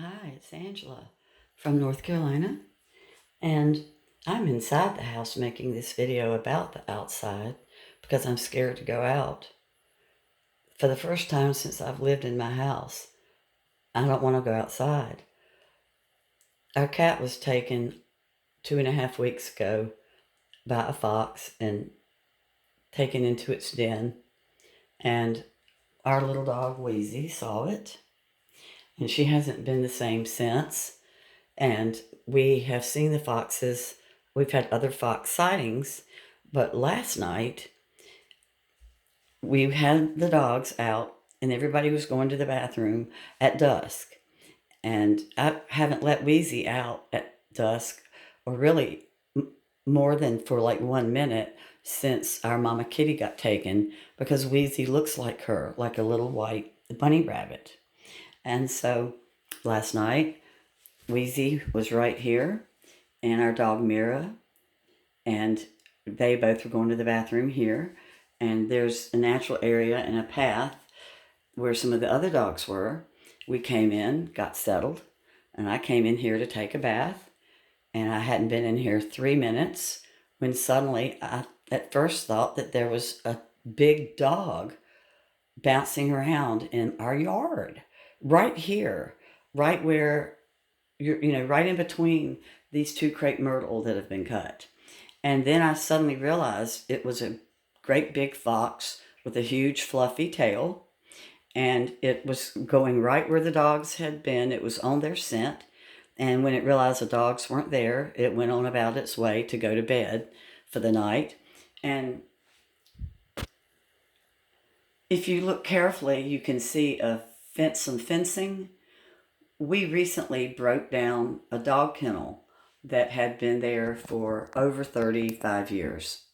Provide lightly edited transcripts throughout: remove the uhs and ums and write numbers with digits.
Hi, it's Angela from North Carolina, and I'm inside the house making this video about the outside because I'm scared to go out. For the first time since I've lived in my house, I don't want to go outside. Our cat was taken 2.5 weeks ago by a fox and taken into its den, and our little dog Weezy saw it, and she hasn't been the same since. And we have seen the foxes. We've had other fox sightings, but last night we had the dogs out and everybody was going to the bathroom at dusk. And I haven't let Weezy out at dusk, or really more than for like 1 minute, since our mama kitty got taken, because Weezy looks like her, like a little white bunny rabbit. And so last night, Weezy was right here, and our dog Mira, and they both were going to the bathroom here. And there's a natural area and a path where some of the other dogs were. We came in, got settled, and I came in here to take a bath. And I hadn't been in here 3 minutes when suddenly I at first thought that there was a big dog bouncing around in our yard, right here, right where right in between these two crepe myrtle that have been cut. And then I suddenly realized it was a great big fox with a huge fluffy tail. And it was going right where the dogs had been. It was on their scent. And when it realized the dogs weren't there, it went on about its way to go to bed for the night. And if you look carefully, you can see some fencing. We recently broke down a dog kennel that had been there for over 35 years,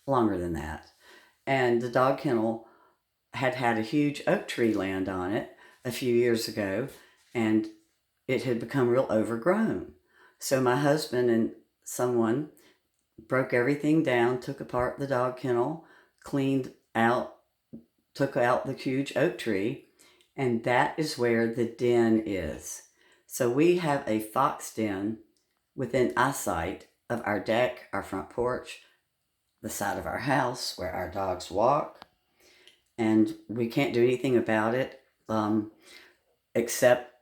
longer than that. And the dog kennel had a huge oak tree land on it a few years ago, and it had become real overgrown. So my husband and someone broke everything down, took apart the dog kennel, cleaned out, took out the huge oak tree, and that is where the den is. So we have a fox den within eyesight of our deck, our front porch, the side of our house where our dogs walk, and we can't do anything about it, except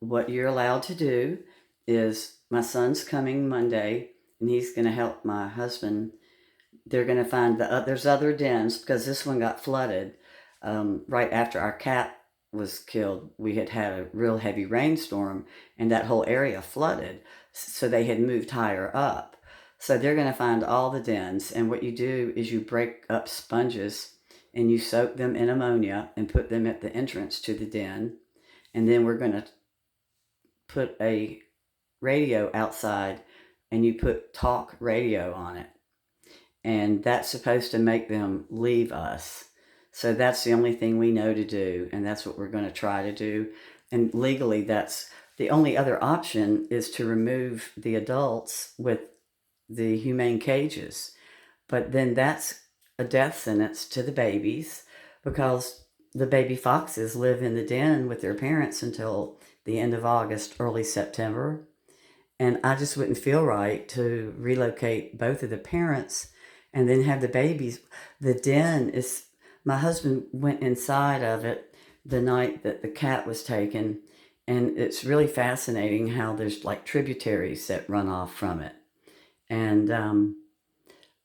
what you're allowed to do is my son's coming Monday, and he's going to help my husband. They're going to find there's other dens because this one got flooded right after our cat was killed. We had had a real heavy rainstorm, and that whole area flooded. So they had moved higher up. So they're going to find all the dens, and what you do is you break up sponges and you soak them in ammonia and put them at the entrance to the den. And then we're going to put a radio outside, and you put talk radio on it. And that's supposed to make them leave us. So that's the only thing we know to do, and that's what we're going to try to do. And legally, that's the only other option, is to remove the adults with the humane cages. But then that's a death sentence to the babies, because the baby foxes live in the den with their parents until the end of August, early September. And I just wouldn't feel right to relocate both of the parents and then have the babies. The den is, my husband went inside of it the night that the cat was taken, and it's really fascinating how there's like tributaries that run off from it. And,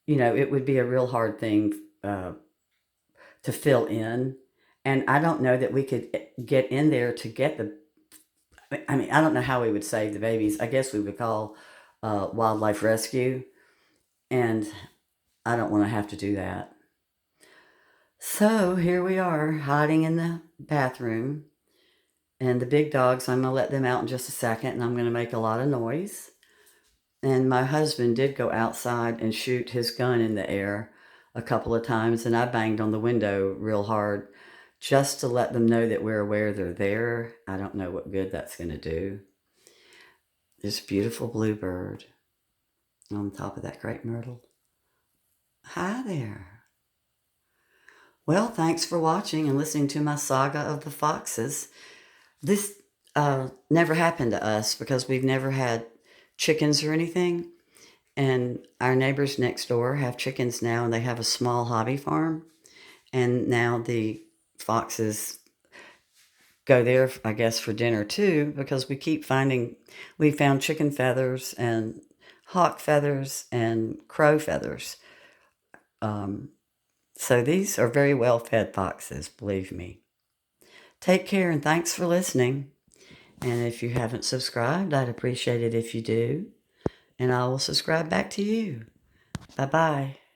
it would be a real hard thing to fill in. And I don't know that we could get in there to get I don't know how we would save the babies. I guess we would call wildlife rescue, and I don't want to have to do that. So here we are, hiding in the bathroom, and the big dogs, I'm going to let them out in just a second, and I'm going to make a lot of noise. And my husband did go outside and shoot his gun in the air a couple of times, and I banged on the window real hard just to let them know that we're aware they're there. I don't know what good that's going to do. This beautiful bluebird on top of that crepe myrtle. Hi there. Well, thanks for watching and listening to my saga of the foxes. This Never happened to us because we've never had chickens or anything. And our neighbors next door have chickens now, and they have a small hobby farm. And now the foxes go there, I guess, for dinner too, because we found chicken feathers and hawk feathers and crow feathers. Um, so these are very well fed foxes, believe me. Take care and thanks for listening. And if you haven't subscribed, I'd appreciate it if you do. And I will subscribe back to you. Bye bye.